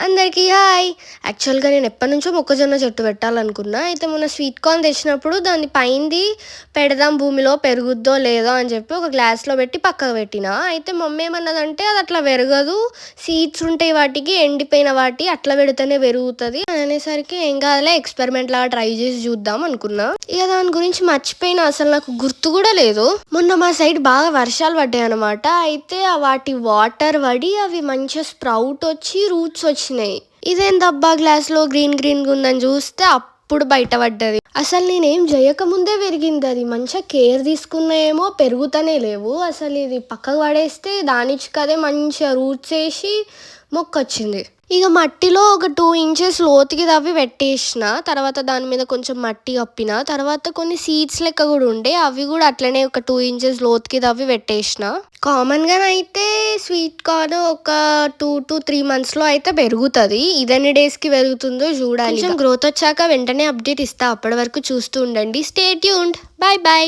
అందరికీ హాయ్. యాక్చువల్‌గా నేను ఎప్పటినుంచో మొక్కజొన్న చెట్టు పెట్టాలనుకున్నా. అయితే మొన్న స్వీట్ కార్న్ తెచ్చినప్పుడు దాన్ని పైంది పెడదాం భూమిలో పెరుగుద్దో లేదో అని చెప్పి ఒక గ్లాస్‌లో పెట్టి పక్కకు పెట్టినా. అయితే మమ్మీ ఏమన్నదంటే అది అట్లా పెరగదు. సీడ్స్ ఉంటాయి వాటికి ఎండిపోయిన వాటి అట్లా పెడితేనే పెరుగుతది అనేసరికి ఏం కాదులే ఎక్స్పెరిమెంట్ లాగా ట్రై చేసి చూద్దాం అనుకున్నా. ఇక దాని గురించి మర్చిపోయినా అసలు నాకు గుర్తు కూడా లేదు. మొన్న మా సైడ్ బాగా వర్షాలు పడ్డాయి అనమాట. అయితే వాటి వాటర్ పడి అవి మంచిగా స్ప్రౌట్ వచ్చి రూట్స్ వచ్చినాయి. ఇదేందబ్బా గ్లాస్‌లో గ్రీన్ గ్రీన్‌గా ఉందని చూస్తే అప్పుడు బయటపడ్డది. అసలు నేనేం చేయకముందే పెరిగింది అది. మంచిగా కేర్ తీసుకున్నా ఏమో పెరుగుతనే లేవు. అసలు ఇది పక్కకు పడేస్తే దానిచ్చుకదే మంచిగా రూట్స్ వేసి మొక్కొచ్చింది. ఇక మట్టిలో ఒక 2 ఇంచెస్ లోతుకి తవ్వి పెట్టేసిన. తర్వాత దాని మీద కొంచెం మట్టి కప్పిన. తర్వాత కొన్ని సీడ్స్ లెక్క కూడా ఉండే అవి కూడా అట్లనే ఒక 2 ఇంచెస్ లోతుకి తవ్వి పెట్టేసిన. కామన్‌గానైతే స్వీట్ కార్న్ ఒక 2-3 మంత్స్‌లో అయితే పెరుగుతది. ఇదెన్ని డేస్‌కి పెరుగుతుందో చూడాలి. కొంచెం గ్రోత్ వచ్చాక వెంటనే అప్డేట్ ఇస్తా. అప్పటి వరకు చూస్తూ ఉండండి. Stay tuned. By by.